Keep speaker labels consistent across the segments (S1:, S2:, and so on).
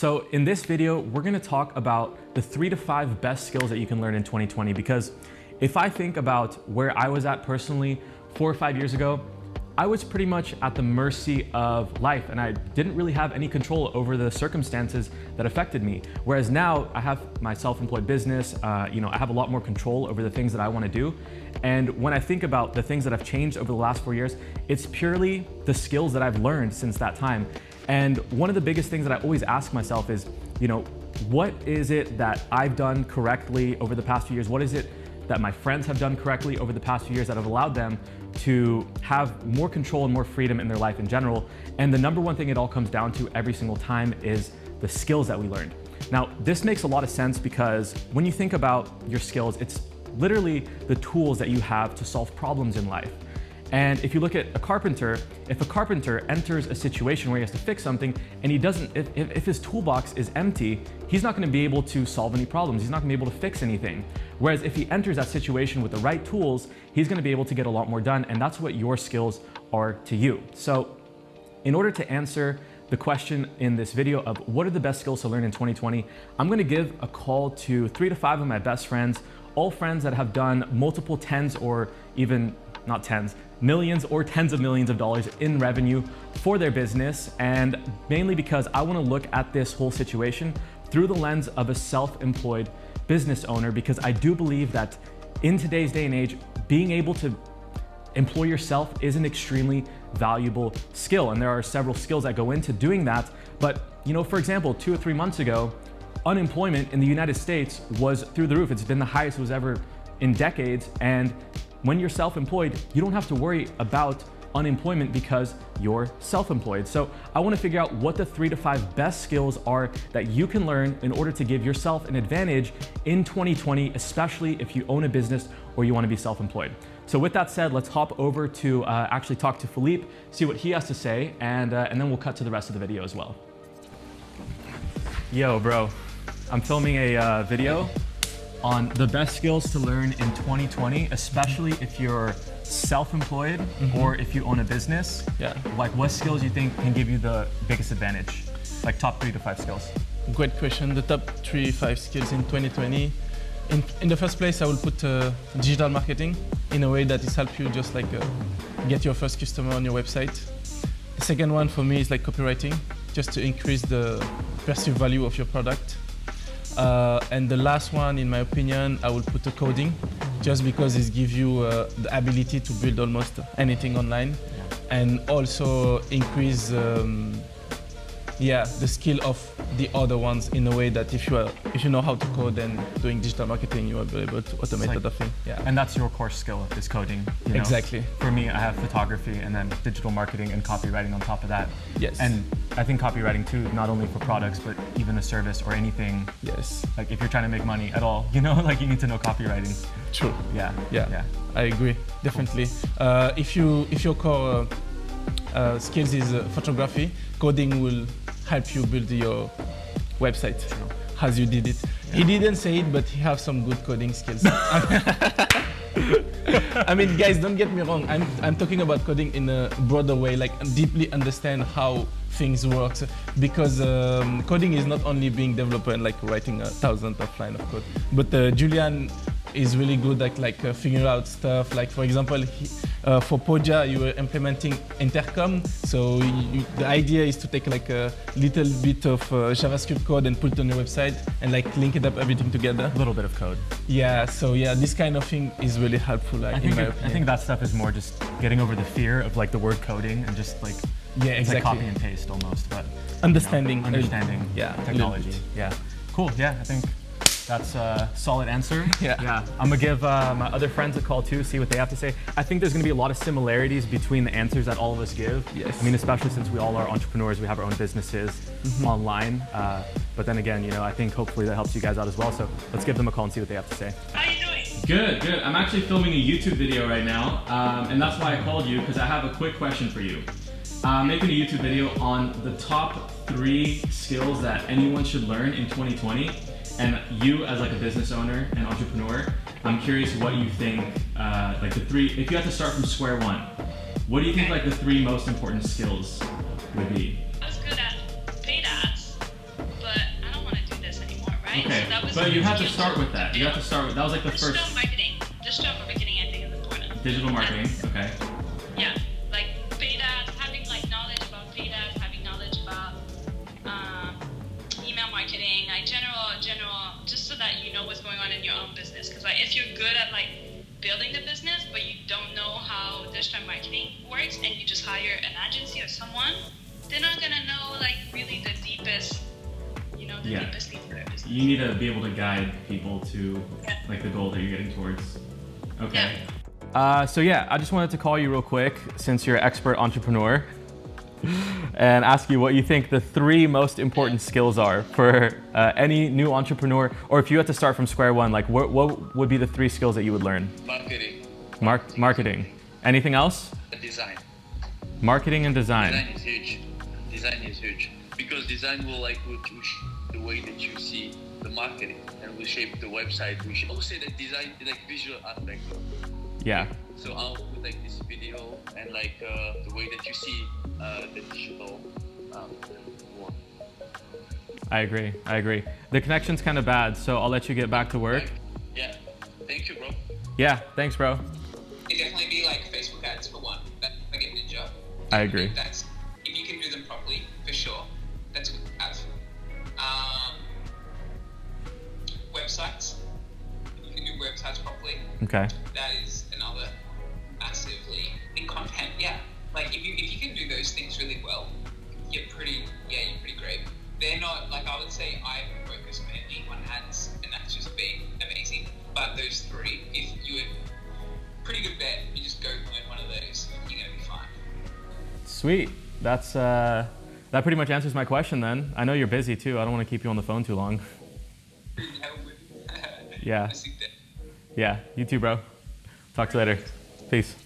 S1: So in this video, we're gonna talk about the 3 to 5 best skills that you can learn in 2020, because if I think about where I was at personally 4 or 5 years ago, I was pretty much at the mercy of life and I didn't really have any control over the circumstances that affected me. Whereas now I have my self-employed business, I have a lot more control over the things that I want to do. And when I think about the things that have changed over the last 4 years, it's purely the skills that I've learned since that time. And one of the biggest things that I always ask myself is, what is it that I've done correctly over the past few years? What is it that my friends have done correctly over the past few years that have allowed them to have more control and more freedom in their life in general? And the number one thing it all comes down to every single time is the skills that we learned. Now, this makes a lot of sense because when you think about your skills, it's literally the tools that you have to solve problems in life. And if you look at a carpenter, if a carpenter enters a situation where he has to fix something and he doesn't, if his toolbox is empty, he's not going to be able to solve any problems. He's not going to be able to fix anything. Whereas if he enters that situation with the right tools, he's going to be able to get a lot more done. And that's what your skills are to you. So in order to answer the question in this video of what are the best skills to learn in 2020, I'm going to give a call to 3 to 5 of my best friends, all friends that have done multiple tens or even not tens, millions or tens of millions of dollars in revenue for their business. And mainly because I want to look at this whole situation through the lens of a self-employed business owner, because I do believe that in today's day and age, being able to employ yourself is an extremely valuable skill. And there are several skills that go into doing that. But, for example, 2 or 3 months ago, unemployment in the United States was through the roof. It's been the highest it was ever in decades. And when you're self-employed, you don't have to worry about unemployment because you're self-employed. So I want to figure out what the 3 to 5 best skills are that you can learn in order to give yourself an advantage in 2020, especially if you own a business or you want to be self-employed. So with that said, let's hop over to actually talk to Phillipe, see what he has to say, and then we'll cut to the rest of the video as well. Yo, bro, I'm filming a video on the best skills to learn in 2020, especially if you're self-employed or if you own a business.
S2: Yeah.
S1: Like, what skills you think can give you the biggest advantage? Like top 3 to 5 skills.
S2: Great question. The top 3-5 skills in 2020. In the first place, I will put digital marketing in a way that is help you just like get your first customer on your website. The second one for me is like copywriting, just to increase the perceived value of your product. And the last one, in my opinion, I will put a coding, just because it gives you the ability to build almost anything online, and also increase the skill of the other ones in a way that if you know how to code and doing digital marketing, you will be able to automate
S1: like,
S2: other things. Yeah.
S1: And that's your core skill, is coding.
S2: Exactly.
S1: For me, I have photography and then digital marketing and copywriting on top of that.
S2: Yes.
S1: And I think copywriting too, not only for products, but even a service or anything.
S2: Yes.
S1: Like if you're trying to make money at all, like you need to know copywriting.
S2: True.
S1: Yeah.
S2: I agree, definitely. Cool. If your core skills is photography, coding will help you build your website as you did it. Yeah. He didn't say it, but he has some good coding skills. I mean, guys, don't get me wrong. I'm talking about coding in a broader way, like deeply understand how things work. Because coding is not only being developer and like writing 1,000 of line of code, but Julian is really good at figuring out stuff. Like for example, for Podia, you were implementing intercom. So the idea is to take like a little bit of JavaScript code and put it on your website and like link it up everything together.
S1: A little bit of code.
S2: Yeah. So yeah, this kind of thing is really helpful. Like, in my opinion.
S1: I think that stuff is more just getting over the fear of like the word coding and just like
S2: exactly.
S1: like copy and paste almost, but
S2: understanding
S1: technology. Yeah. Cool. Yeah, I think that's a solid answer.
S2: Yeah.
S1: I'm gonna give my other friends a call too, see what they have to say. I think there's gonna be a lot of similarities between the answers that all of us give.
S2: Yes.
S1: I mean, especially since we all are entrepreneurs, we have our own businesses online. But then again, I think hopefully that helps you guys out as well. So let's give them a call and see what they have to say.
S3: How you doing?
S1: Good. I'm actually filming a YouTube video right now, and that's why I called you, because I have a quick question for you. I'm making a YouTube video on the top 3 skills that anyone should learn in 2020. And you, as like a business owner and entrepreneur, I'm curious what you think, like the 3, if you had to start from square one, what do you think like the 3 most important skills would be?
S3: I was good at paid ads, but
S1: But you have to start with that. You have to start with, that was like the first.
S3: Digital marketing I think is important.
S1: Digital marketing, okay.
S3: Yeah, like paid ads, having like knowledge about paid ads, having knowledge about email marketing, like general, just so that you know what's going on in your own business. Because like if you're good at like building the business, but you don't know how digital marketing works, and you just hire an agency or someone, they're not gonna know like really the deepest, deepest things for their business.
S1: You need to be able to guide people to like the goal that you're getting towards. Okay.
S3: Yeah.
S1: So yeah, I just wanted to call you real quick since you're an expert entrepreneur and ask you what you think the 3 most important skills are for any new entrepreneur, or if you had to start from square one, like what would be the 3 skills that you would learn?
S4: Marketing.
S1: Marketing. Anything else?
S4: Design.
S1: Marketing and design.
S4: Design is huge because design will the way that you see the marketing and will shape the website. I would say that design is like visual aspect.
S1: Yeah.
S4: So I'll put like this video and like the way that you see the digital work.
S1: I agree. The connection's kind of bad, so I'll let you get back to work.
S4: Yeah. Thank you, bro.
S1: Yeah, thanks, bro.
S5: It'd definitely be like Facebook ads for one. That like a ninja.
S1: I agree.
S5: That's if you can do them properly, for sure. That's a good ad. Websites. If you can do websites properly.
S1: Okay.
S5: That is another massively in content. Yeah. Like if you can do those things really well, you're pretty great. They're not like I would say I focus mainly on ads, and that's just being amazing. But those 3, if you're pretty good bet, you just go learn one of those, you're gonna be fine.
S1: Sweet. That's that pretty much answers my question then. I know you're busy too. I don't want to keep you on the phone too long. Yeah. Yeah, you too, bro. Talk to you later. Peace.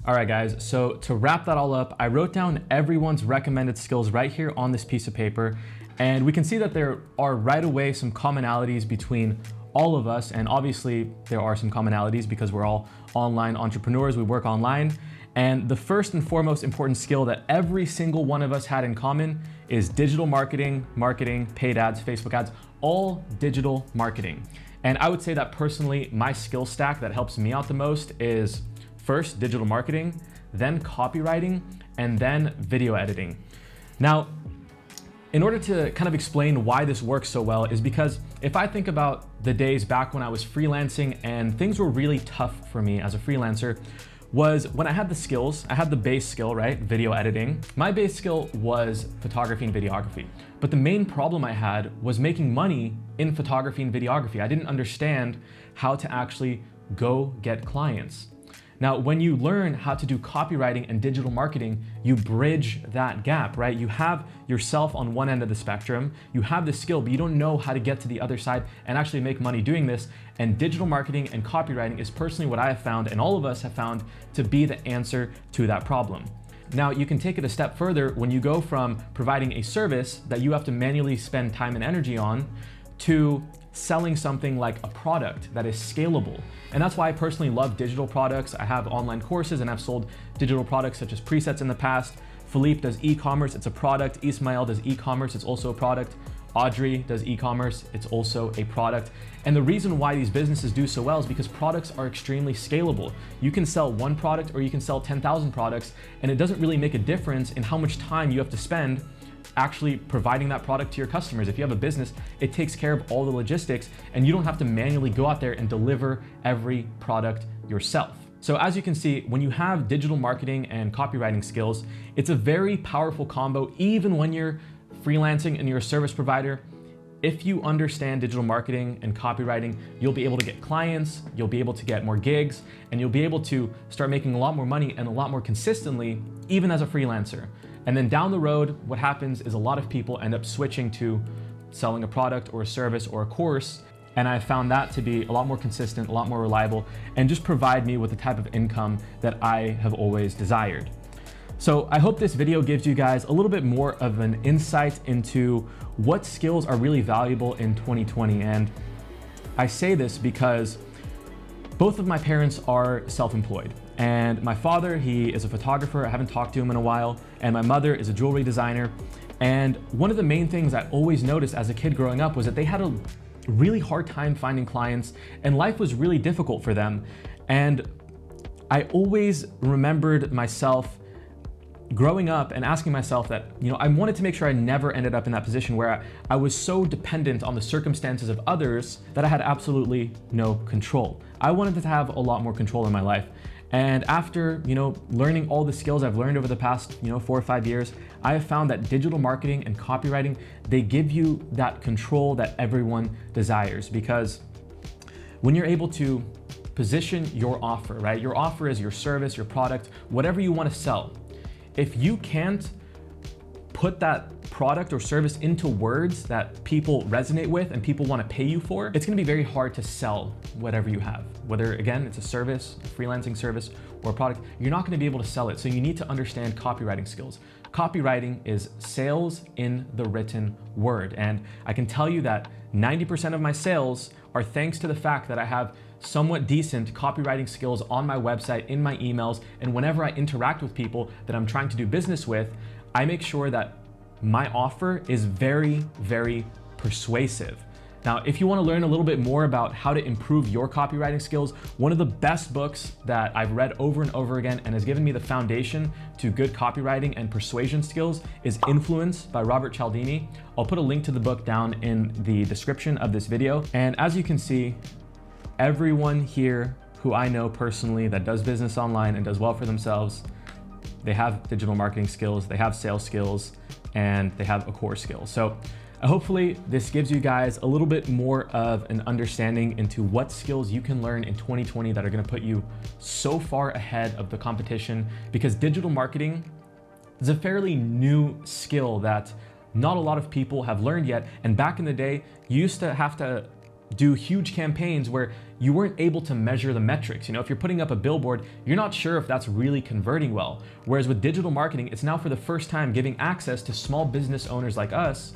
S1: All right, guys, so to wrap that all up, I wrote down everyone's recommended skills right here on this piece of paper, and we can see that there are right away some commonalities between all of us, and obviously there are some commonalities because we're all online entrepreneurs, we work online, and the first and foremost important skill that every single one of us had in common is digital marketing, paid ads, Facebook ads, all digital marketing. And I would say that personally, my skill stack that helps me out the most is first digital marketing, then copywriting, and then video editing. Now, in order to kind of explain why this works so well is because if I think about the days back when I was freelancing and things were really tough for me as a freelancer, was when I had the skills, I had the base skill, right? Video editing. My base skill was photography and videography. But the main problem I had was making money in photography and videography. I didn't understand how to actually go get clients. Now, when you learn how to do copywriting and digital marketing, you bridge that gap, right? You have yourself on one end of the spectrum, you have the skill, but you don't know how to get to the other side and actually make money doing this. And digital marketing and copywriting is personally what I have found, and all of us have found, to be the answer to that problem. Now, you can take it a step further when you go from providing a service that you have to manually spend time and energy on to selling something like a product that is scalable. And that's why I personally love digital products. I have online courses and I've sold digital products such as presets in the past. Phillipe does e-commerce, it's a product. Ismael does e-commerce, it's also a product. Audrey does e-commerce, it's also a product. And the reason why these businesses do so well is because products are extremely scalable. You can sell one product or you can sell 10,000 products, and it doesn't really make a difference in how much time you have to spend actually providing that product to your customers. If you have a business, it takes care of all the logistics and you don't have to manually go out there and deliver every product yourself. So as you can see, when you have digital marketing and copywriting skills, it's a very powerful combo even when you're freelancing and you're a service provider. If you understand digital marketing and copywriting, you'll be able to get clients, you'll be able to get more gigs, and you'll be able to start making a lot more money and a lot more consistently, even as a freelancer. And then down the road, what happens is a lot of people end up switching to selling a product or a service or a course. And I found that to be a lot more consistent, a lot more reliable, and just provide me with the type of income that I have always desired. So I hope this video gives you guys a little bit more of an insight into what skills are really valuable in 2020. And I say this because both of my parents are self-employed. And my father, he is a photographer. I haven't talked to him in a while. And my mother is a jewelry designer. And one of the main things I always noticed as a kid growing up was that they had a really hard time finding clients, and life was really difficult for them. And I always remembered myself growing up and asking myself that, I wanted to make sure I never ended up in that position where I was so dependent on the circumstances of others that I had absolutely no control. I wanted to have a lot more control in my life. And after, learning all the skills I've learned over the past, 4 or 5 years, I have found that digital marketing and copywriting, they give you that control that everyone desires. Because when you're able to position your offer, right? Your offer is your service, your product, whatever you want to sell. If you can't put that product or service into words that people resonate with and people want to pay you for, it's going to be very hard to sell whatever you have. Whether, again, it's a service, a freelancing service, or a product, you're not going to be able to sell it. So you need to understand copywriting skills. Copywriting is sales in the written word. And I can tell you that 90% of my sales are thanks to the fact that I have somewhat decent copywriting skills on my website, in my emails, and whenever I interact with people that I'm trying to do business with, I make sure that my offer is very, very persuasive. Now, if you want to learn a little bit more about how to improve your copywriting skills, one of the best books that I've read over and over again and has given me the foundation to good copywriting and persuasion skills is Influence by Robert Cialdini. I'll put a link to the book down in the description of this video. And as you can see, everyone here who I know personally that does business online and does well for themselves, they have digital marketing skills, they have sales skills, and they have a core skill. So hopefully this gives you guys a little bit more of an understanding into what skills you can learn in 2020 that are gonna put you so far ahead of the competition, because digital marketing is a fairly new skill that not a lot of people have learned yet. And back in the day, you used to have to do huge campaigns where you weren't able to measure the metrics. If you're putting up a billboard, you're not sure if that's really converting well. Whereas with digital marketing, it's now for the first time giving access to small business owners like us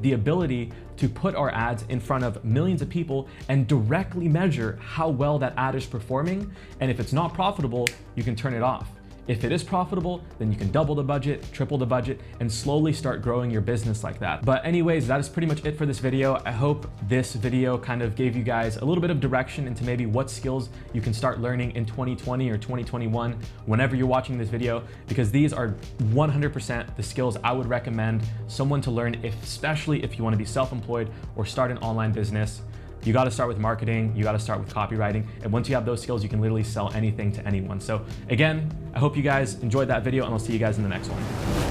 S1: the ability to put our ads in front of millions of people and directly measure how well that ad is performing. And if it's not profitable, you can turn it off. If it is profitable, then you can double the budget, triple the budget, and slowly start growing your business like that. But anyways, that is pretty much it for this video. I hope this video kind of gave you guys a little bit of direction into maybe what skills you can start learning in 2020 or 2021 whenever you're watching this video, because these are 100% the skills I would recommend someone to learn, especially if you want to be self-employed or start an online business. You got to start with marketing, you got to start with copywriting, and once you have those skills, you can literally sell anything to anyone. So again, I hope you guys enjoyed that video, and I'll see you guys in the next one.